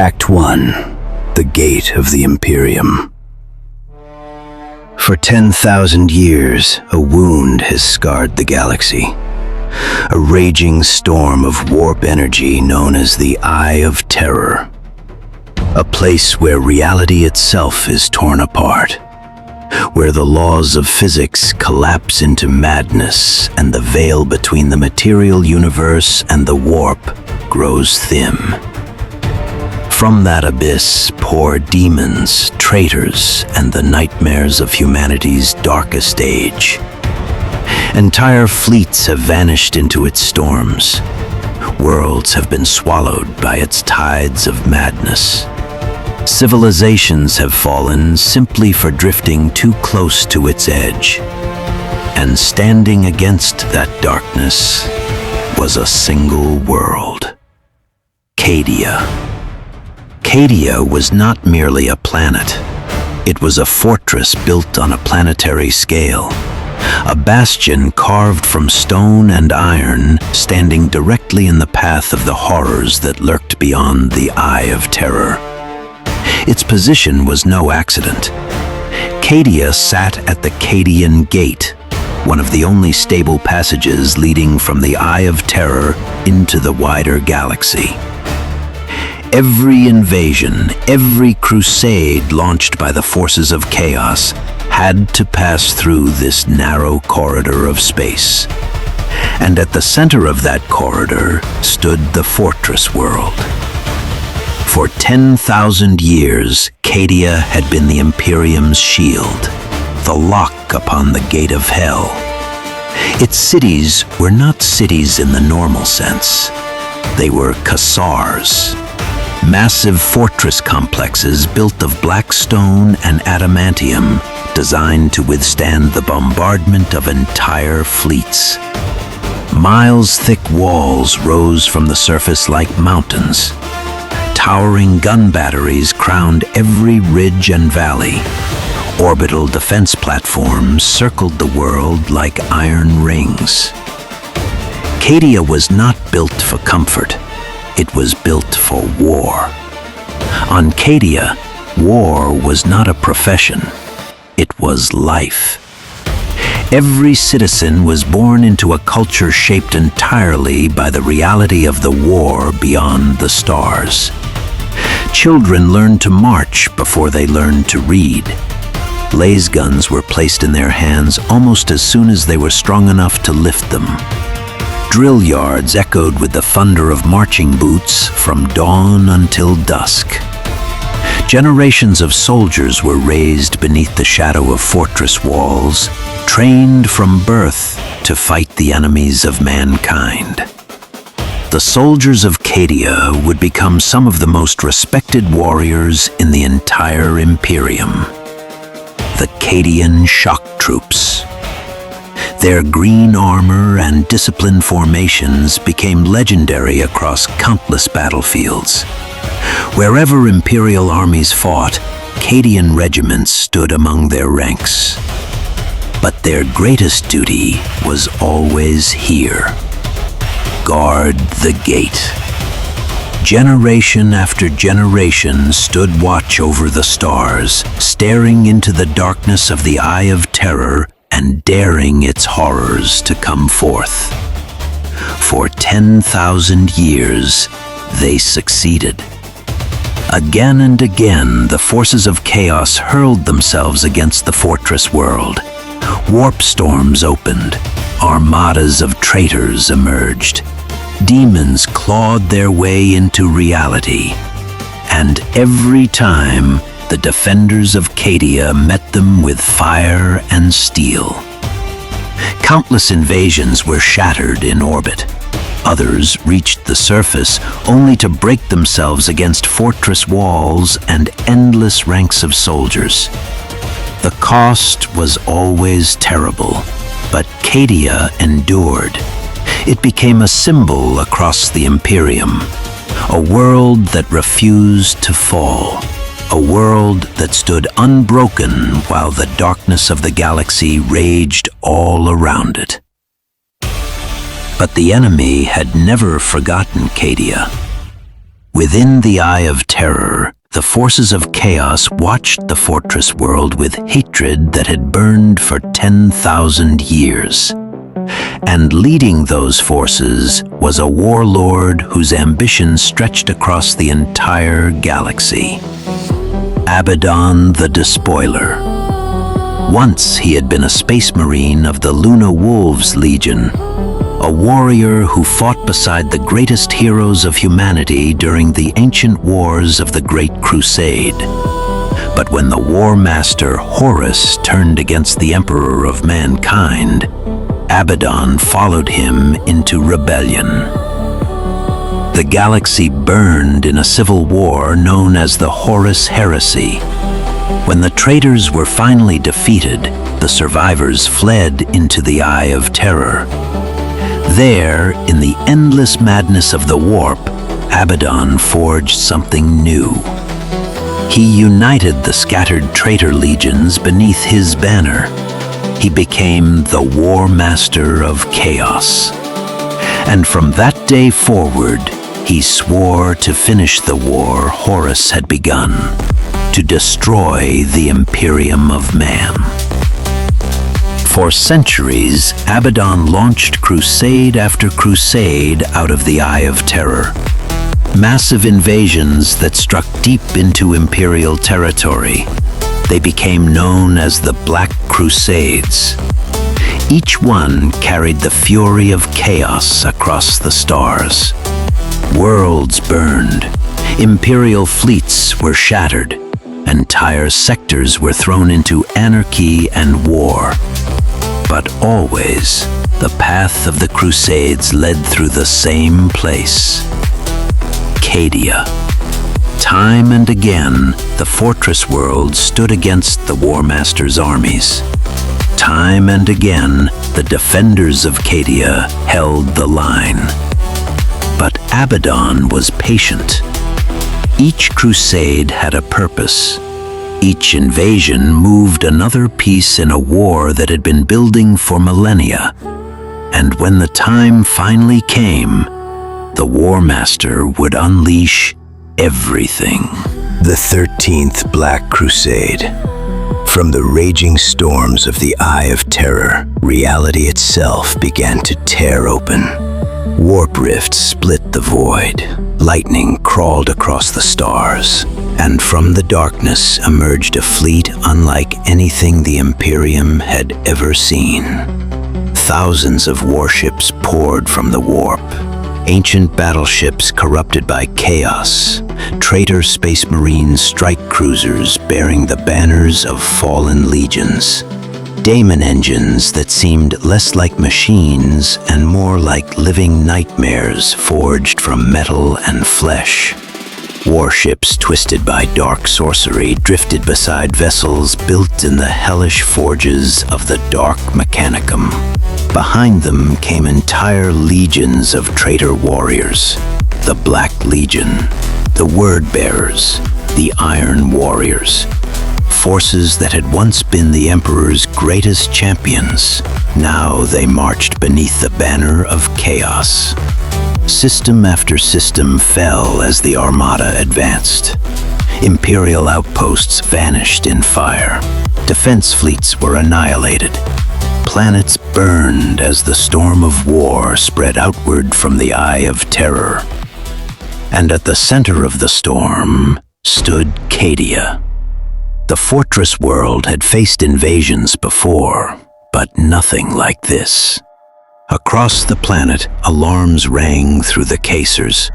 Act 1. The Gate of the Imperium. For 10,000 years, a wound has scarred the galaxy. A raging storm of warp energy known as the Eye of Terror. A place where reality itself is torn apart. Where the laws of physics collapse into madness and the veil between the material universe and the warp grows thin. From that abyss pour demons, traitors, and the nightmares of humanity's darkest age. Entire fleets have vanished into its storms. Worlds have been swallowed by its tides of madness. Civilizations have fallen simply for drifting too close to its edge. And standing against that darkness was a single world. Cadia. Cadia was not merely a planet. It was a fortress built on a planetary scale. A bastion carved from stone and iron, standing directly in the path of the horrors that lurked beyond the Eye of Terror. Its position was no accident. Cadia sat at the Cadian Gate, one of the only stable passages leading from the Eye of Terror into the wider galaxy. Every invasion, every crusade launched by the forces of chaos had to pass through this narrow corridor of space. And at the center of that corridor stood the fortress world. For 10,000 years, Cadia had been the Imperium's shield, the lock upon the gate of hell. Its cities were not cities in the normal sense. They were cassars. Massive fortress complexes built of blackstone and adamantium, designed to withstand the bombardment of entire fleets. Miles-thick walls rose from the surface like mountains. Towering gun batteries crowned every ridge and valley. Orbital defense platforms circled the world like iron rings. Cadia was not built for comfort. It was built for war. On Cadia, war was not a profession. It was life. Every citizen was born into a culture shaped entirely by the reality of the war beyond the stars. Children learned to march before they learned to read. Laser guns were placed in their hands almost as soon as they were strong enough to lift them. Drill yards echoed with the thunder of marching boots from dawn until dusk. Generations of soldiers were raised beneath the shadow of fortress walls, trained from birth to fight the enemies of mankind. The soldiers of Cadia would become some of the most respected warriors in the entire Imperium. The Cadian shock troops. Their green armor and disciplined formations became legendary across countless battlefields. Wherever Imperial armies fought, Cadian regiments stood among their ranks. But their greatest duty was always here. Guard the gate. Generation after generation stood watch over the stars, staring into the darkness of the Eye of Terror and daring its horrors to come forth. For 10,000 years, they succeeded. Again and again, the forces of chaos hurled themselves against the fortress world. Warp storms opened. Armadas of traitors emerged. Demons clawed their way into reality. And every time, the defenders of Cadia met them with fire and steel. Countless invasions were shattered in orbit. Others reached the surface only to break themselves against fortress walls and endless ranks of soldiers. The cost was always terrible, but Cadia endured. It became a symbol across the Imperium, a world that refused to fall. A world that stood unbroken while the darkness of the galaxy raged all around it. But the enemy had never forgotten Cadia. Within the Eye of Terror, the forces of chaos watched the fortress world with hatred that had burned for 10,000 years. And leading those forces was a warlord whose ambition stretched across the entire galaxy. Abaddon the Despoiler. Once he had been a space marine of the Luna Wolves Legion, a warrior who fought beside the greatest heroes of humanity during the ancient wars of the Great Crusade. But when the War Master Horus turned against the Emperor of mankind, Abaddon followed him into rebellion. The galaxy burned in a civil war known as the Horus Heresy. When the traitors were finally defeated, the survivors fled into the Eye of Terror. There, in the endless madness of the warp, Abaddon forged something new. He united the scattered traitor legions beneath his banner. He became the War Master of Chaos. And from that day forward, he swore to finish the war Horus had begun, to destroy the Imperium of man. For centuries, Abaddon launched crusade after crusade out of the Eye of Terror. Massive invasions that struck deep into Imperial territory. They became known as the Black Crusades. Each one carried the fury of chaos across the stars. Worlds burned, Imperial fleets were shattered, entire sectors were thrown into anarchy and war. But always, the path of the Crusades led through the same place, Cadia. Time and again, the fortress world stood against the War Master's armies. Time and again, the defenders of Cadia held the line. But Abaddon was patient. Each crusade had a purpose. Each invasion moved another piece in a war that had been building for millennia. And when the time finally came, the War Master would unleash everything. The 13th Black Crusade. From the raging storms of the Eye of Terror, reality itself began to tear open. Warp rifts split the void. Lightning crawled across the stars, and from the darkness emerged a fleet unlike anything the Imperium had ever seen. Thousands of warships poured from the warp, ancient battleships corrupted by chaos, traitor space marine strike cruisers bearing the banners of fallen legions, daemon engines that seemed less like machines and more like living nightmares forged from metal and flesh. Warships twisted by dark sorcery drifted beside vessels built in the hellish forges of the Dark Mechanicum. Behind them came entire legions of traitor warriors, the Black Legion, the Word Bearers, the Iron Warriors. Forces that had once been the Emperor's greatest champions. Now they marched beneath the banner of chaos. System after system fell as the Armada advanced. Imperial outposts vanished in fire. Defense fleets were annihilated. Planets burned as the storm of war spread outward from the Eye of Terror. And at the center of the storm stood Cadia. The fortress world had faced invasions before, but nothing like this. Across the planet, alarms rang through the caissers.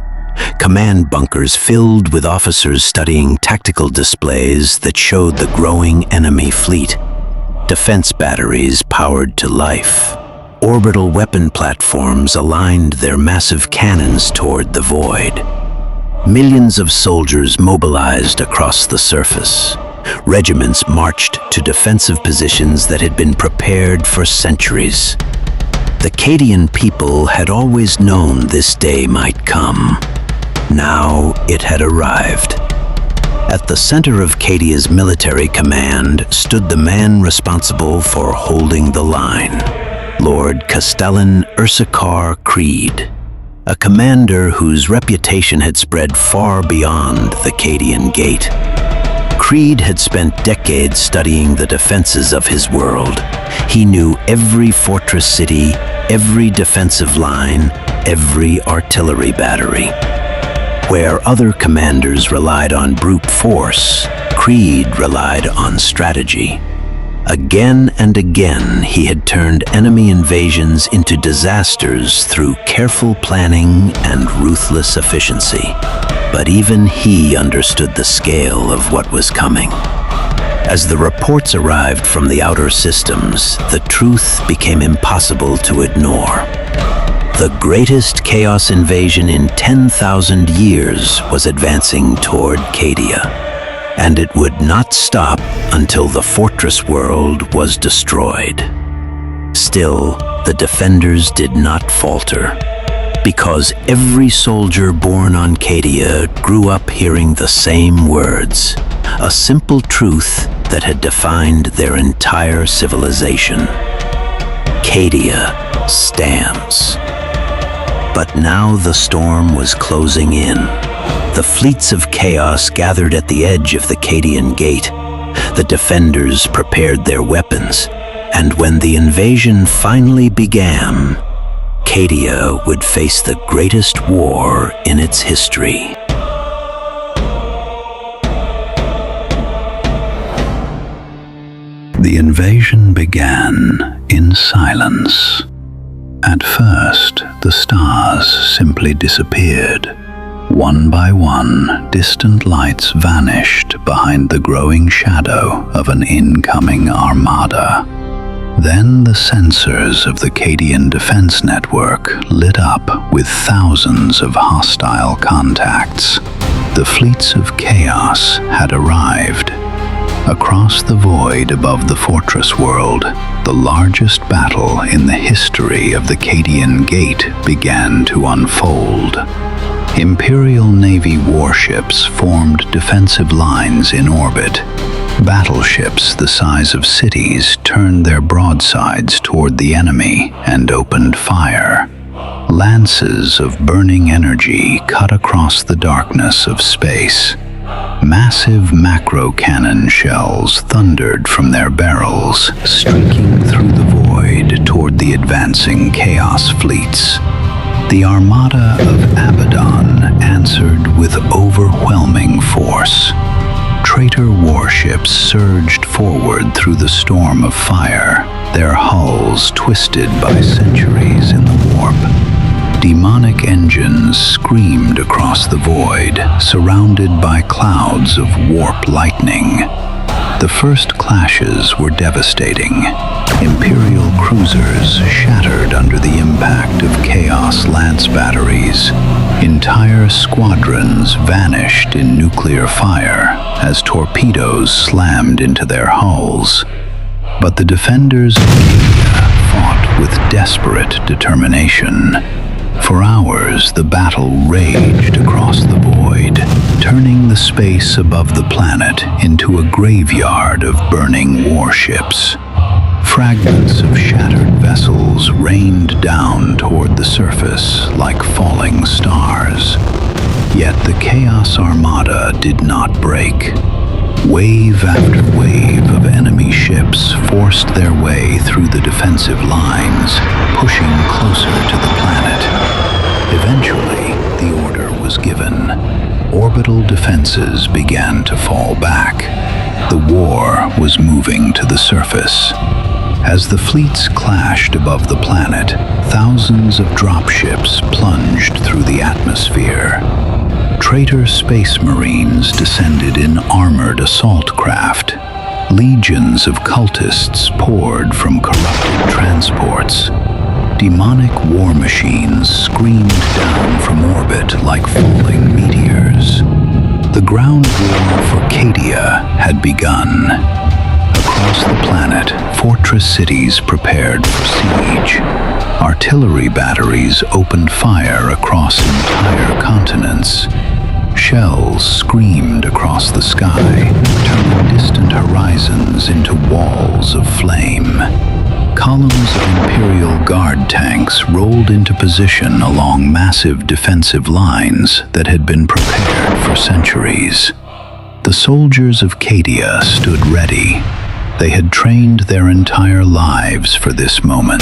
Command bunkers filled with officers studying tactical displays that showed the growing enemy fleet. Defense batteries powered to life. Orbital weapon platforms aligned their massive cannons toward the void. Millions of soldiers mobilized across the surface. Regiments marched to defensive positions that had been prepared for centuries. The Cadian people had always known this day might come. Now it had arrived. At the center of Cadia's military command stood the man responsible for holding the line, Lord Castellan Ursicor Creed. a commander whose reputation had spread far beyond the Cadian Gate. Creed had spent decades studying the defenses of his world. He knew every fortress city, every defensive line, every artillery battery. Where other commanders relied on brute force, Creed relied on strategy. Again and again, he had turned enemy invasions into disasters through careful planning and ruthless efficiency. But even he understood the scale of what was coming. As the reports arrived from the outer systems, the truth became impossible to ignore. The greatest chaos invasion in 10,000 years was advancing toward Cadia, and it would not stop until the fortress world was destroyed. Still, the defenders did not falter, because every soldier born on Cadia grew up hearing the same words, a simple truth that had defined their entire civilization. Cadia Stands. But now the storm was closing in. The fleets of chaos gathered at the edge of the Cadian Gate. The defenders prepared their weapons, and when the invasion finally began, Cadia would face the greatest war in its history. The invasion began in silence. At first, the stars simply disappeared. One by one, distant lights vanished behind the growing shadow of an incoming armada. Then the sensors of the Cadian defense network lit up with thousands of hostile contacts. The fleets of chaos had arrived. Across the void above the fortress world, the largest battle in the history of the Cadian Gate began to unfold. Imperial Navy warships formed defensive lines in orbit. Battleships the size of cities turned their broadsides toward the enemy and opened fire. Lances of burning energy cut across the darkness of space. Massive macro-cannon shells thundered from their barrels, streaking through the void toward the advancing chaos fleets. The armada of Abaddon answered with overwhelming force. Traitor warships surged forward through the storm of fire, their hulls twisted by centuries in the warp. Demonic engines screamed across the void, surrounded by clouds of warp lightning. The first clashes were devastating. Imperial cruisers shattered under the impact of Chaos Lance batteries. Entire squadrons vanished in nuclear fire as torpedoes slammed into their hulls. But the defenders of Cadia fought with desperate determination. For hours, the battle raged across the void, turning the space above the planet into a graveyard of burning warships. Fragments of shattered vessels rained down toward the surface like falling stars. Yet the Chaos Armada did not break. Wave after wave of enemy ships forced their way through the defensive lines, pushing closer to the planet. Eventually, the order was given. Orbital defenses began to fall back. The war was moving to the surface. As the fleets clashed above the planet, thousands of dropships plunged through the atmosphere. Traitor space marines descended in armored assault craft. Legions of cultists poured from corrupted transports. Demonic war machines screamed down from orbit like falling meteors. The ground war for Cadia had begun. Across the planet, fortress cities prepared for siege. Artillery batteries opened fire across entire continents. Shells screamed across the sky, turning distant horizons into walls of flame. Columns of Imperial Guard tanks rolled into position along massive defensive lines that had been prepared for centuries. The soldiers of Cadia stood ready. They had trained their entire lives for this moment.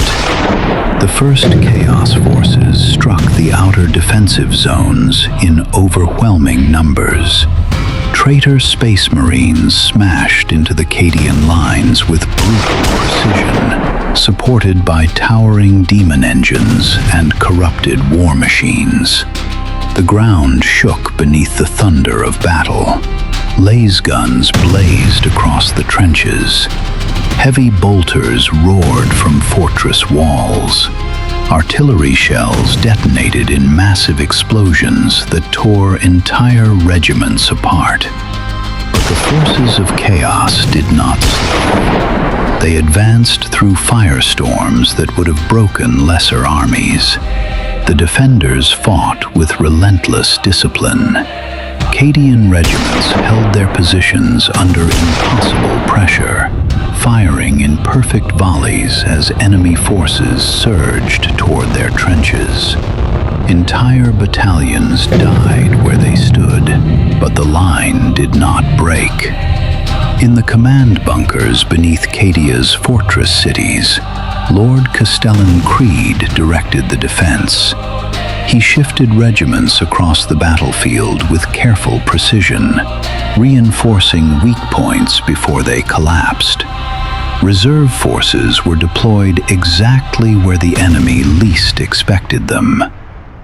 The first Chaos forces struck the outer defensive zones in overwhelming numbers. Traitor Space Marines smashed into the Cadian lines with brutal precision, supported by towering demon engines and corrupted war machines. The ground shook beneath the thunder of battle. Laser guns blazed across the trenches. Heavy bolters roared from fortress walls. Artillery shells detonated in massive explosions that tore entire regiments apart. But the forces of chaos did not slow. They advanced through firestorms that would have broken lesser armies. The defenders fought with relentless discipline. Cadian regiments held their positions under impossible pressure, firing in perfect volleys as enemy forces surged toward their trenches. Entire battalions died where they stood, but the line did not break. In the command bunkers beneath Cadia's fortress cities, Lord Castellan Creed directed the defense. He shifted regiments across the battlefield with careful precision, reinforcing weak points before they collapsed. Reserve forces were deployed exactly where the enemy least expected them.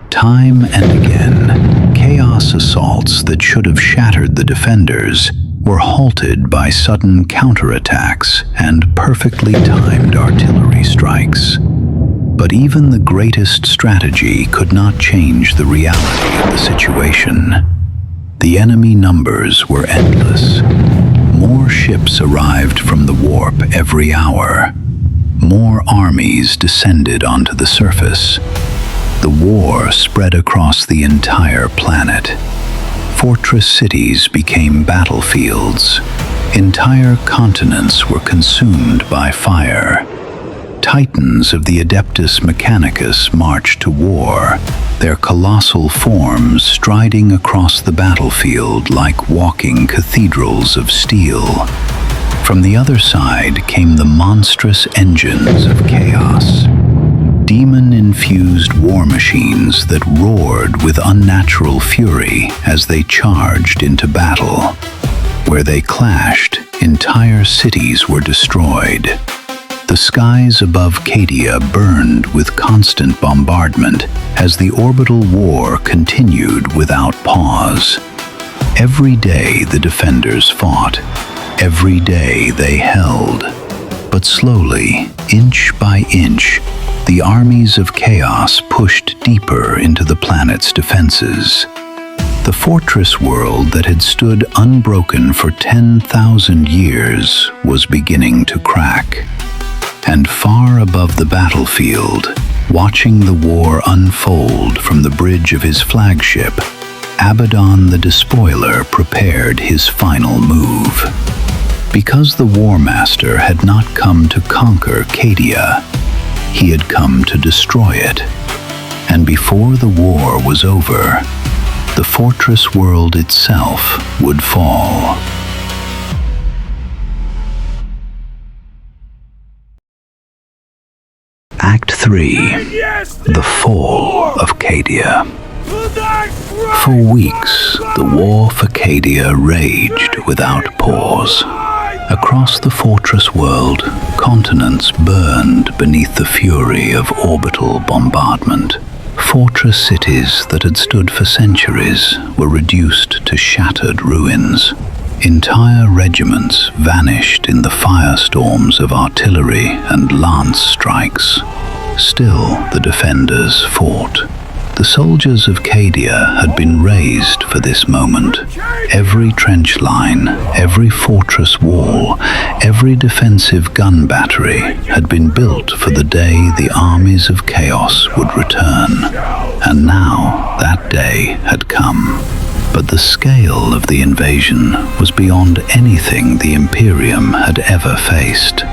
Time and again, chaos assaults that should have shattered the defenders were halted by sudden counterattacks and perfectly timed artillery strikes. But even the greatest strategy could not change the reality of the situation. The enemy numbers were endless. More ships arrived from the warp every hour. More armies descended onto the surface. The war spread across the entire planet. Fortress cities became battlefields. Entire continents were consumed by fire. Titans of the Adeptus Mechanicus marched to war, their colossal forms striding across the battlefield like walking cathedrals of steel. From the other side came the monstrous engines of chaos. Demon-infused war machines that roared with unnatural fury as they charged into battle. Where they clashed, entire cities were destroyed. The skies above Cadia burned with constant bombardment as the orbital war continued without pause. Every day the defenders fought. Every day they held. But slowly, inch by inch, the armies of chaos pushed deeper into the planet's defenses. The fortress world that had stood unbroken for 10,000 years was beginning to crack. And far above the battlefield, watching the war unfold from the bridge of his flagship, Abaddon the Despoiler prepared his final move. Because the War Master had not come to conquer Cadia, he had come to destroy it. And before the war was over, the fortress world itself would fall. Act 3. The Fall of Cadia. For weeks, the war for Cadia raged without pause. Across the fortress world, continents burned beneath the fury of orbital bombardment. Fortress cities that had stood for centuries were reduced to shattered ruins. Entire regiments vanished in the firestorms of artillery and lance strikes. Still, the defenders fought. The soldiers of Cadia had been raised for this moment. Every trench line, every fortress wall, every defensive gun battery had been built for the day the armies of chaos would return. And now that day had come. But the scale of the invasion was beyond anything the Imperium had ever faced.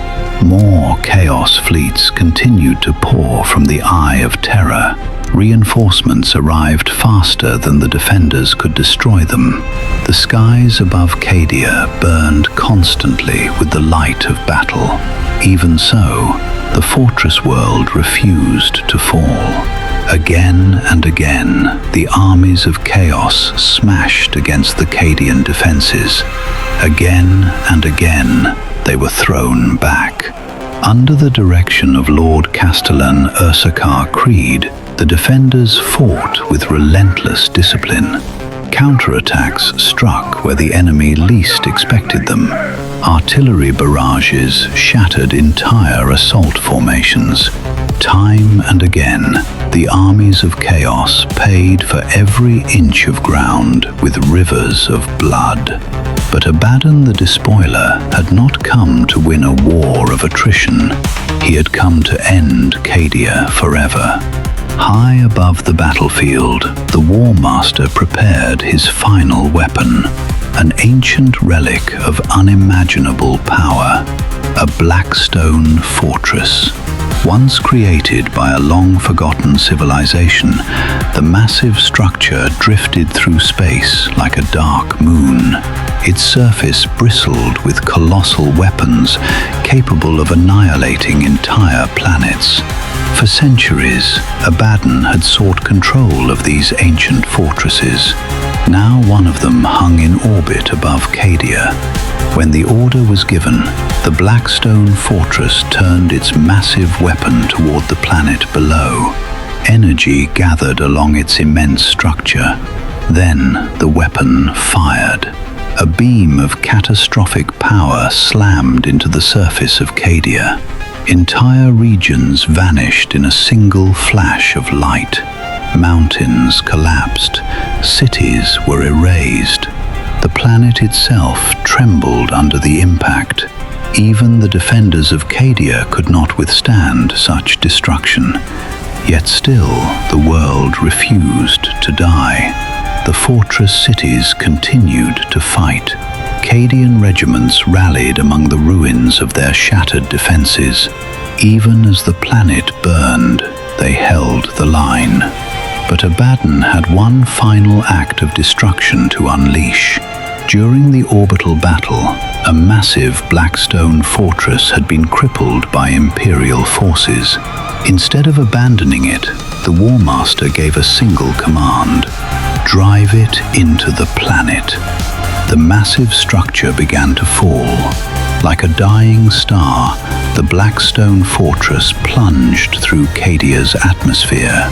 More Chaos fleets continued to pour from the Eye of Terror. Reinforcements arrived faster than the defenders could destroy them. The skies above Cadia burned constantly with the light of battle. Even so, the fortress world refused to fall. Again and again, the armies of Chaos smashed against the Cadian defenses. Again and again, they were thrown back. Under the direction of Lord Castellan Ursakar Creed, the defenders fought with relentless discipline. Counterattacks struck where the enemy least expected them. Artillery barrages shattered entire assault formations. Time and again, the armies of Chaos paid for every inch of ground with rivers of blood. But Abaddon the Despoiler had not come to win a war of attrition. He had come to end Cadia forever. High above the battlefield, the War Master prepared his final weapon, an ancient relic of unimaginable power, a Blackstone Fortress. Once created by a long-forgotten civilization, the massive structure drifted through space like a dark moon. Its surface bristled with colossal weapons capable of annihilating entire planets. For centuries, Abaddon had sought control of these ancient fortresses. Now one of them hung in orbit above Cadia. When the order was given, the Blackstone Fortress turned its massive weapon toward the planet below. Energy gathered along its immense structure. Then the weapon fired. A beam of catastrophic power slammed into the surface of Cadia. Entire regions vanished in a single flash of light. Mountains collapsed. Cities were erased. The planet itself trembled under the impact. Even the defenders of Cadia could not withstand such destruction. Yet still, the world refused to die. The fortress cities continued to fight. Cadian regiments rallied among the ruins of their shattered defenses. Even as the planet burned, they held the line. But Abaddon had one final act of destruction to unleash. During the orbital battle, a massive Blackstone Fortress had been crippled by Imperial forces. Instead of abandoning it, the War Master gave a single command: drive it into the planet. The massive structure began to fall. Like a dying star, the Blackstone Fortress plunged through Cadia's atmosphere.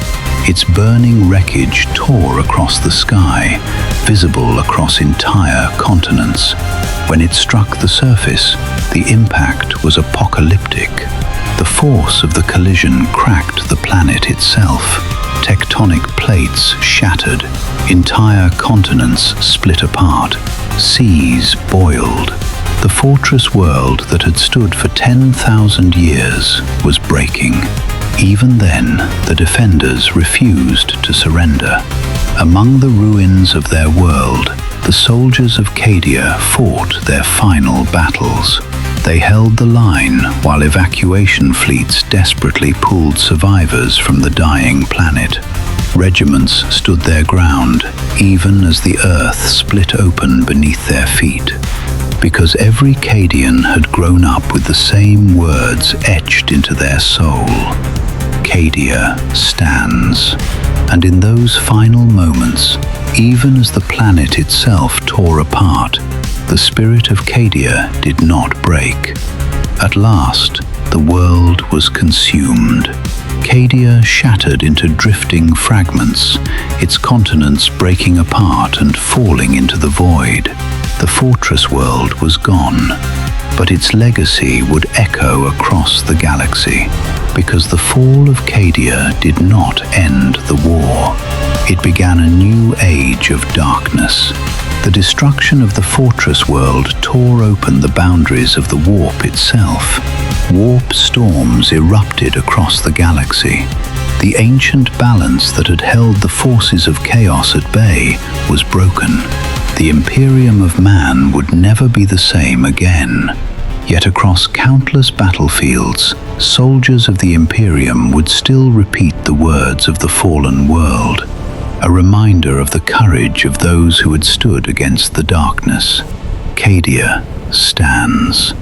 Its burning wreckage tore across the sky, visible across entire continents. When it struck the surface, the impact was apocalyptic. The force of the collision cracked the planet itself. Tectonic plates shattered. Entire continents split apart. Seas boiled. The fortress world that had stood for 10,000 years was breaking. Even then, the defenders refused to surrender. Among the ruins of their world, the soldiers of Cadia fought their final battles. They held the line while evacuation fleets desperately pulled survivors from the dying planet. Regiments stood their ground, even as the earth split open beneath their feet. Because every Cadian had grown up with the same words etched into their soul: Cadia Stands. And in those final moments, even as the planet itself tore apart, the spirit of Cadia did not break. At last, the world was consumed. Cadia shattered into drifting fragments, its continents breaking apart and falling into the void. The fortress world was gone, but its legacy would echo across the galaxy, because the fall of Cadia did not end the war. It began a new age of darkness. The destruction of the fortress world tore open the boundaries of the warp itself. Warp storms erupted across the galaxy. The ancient balance that had held the forces of chaos at bay was broken. The Imperium of man would never be the same again. Yet across countless battlefields, soldiers of the Imperium would still repeat the words of the fallen world, a reminder of the courage of those who had stood against the darkness. Cadia Stands.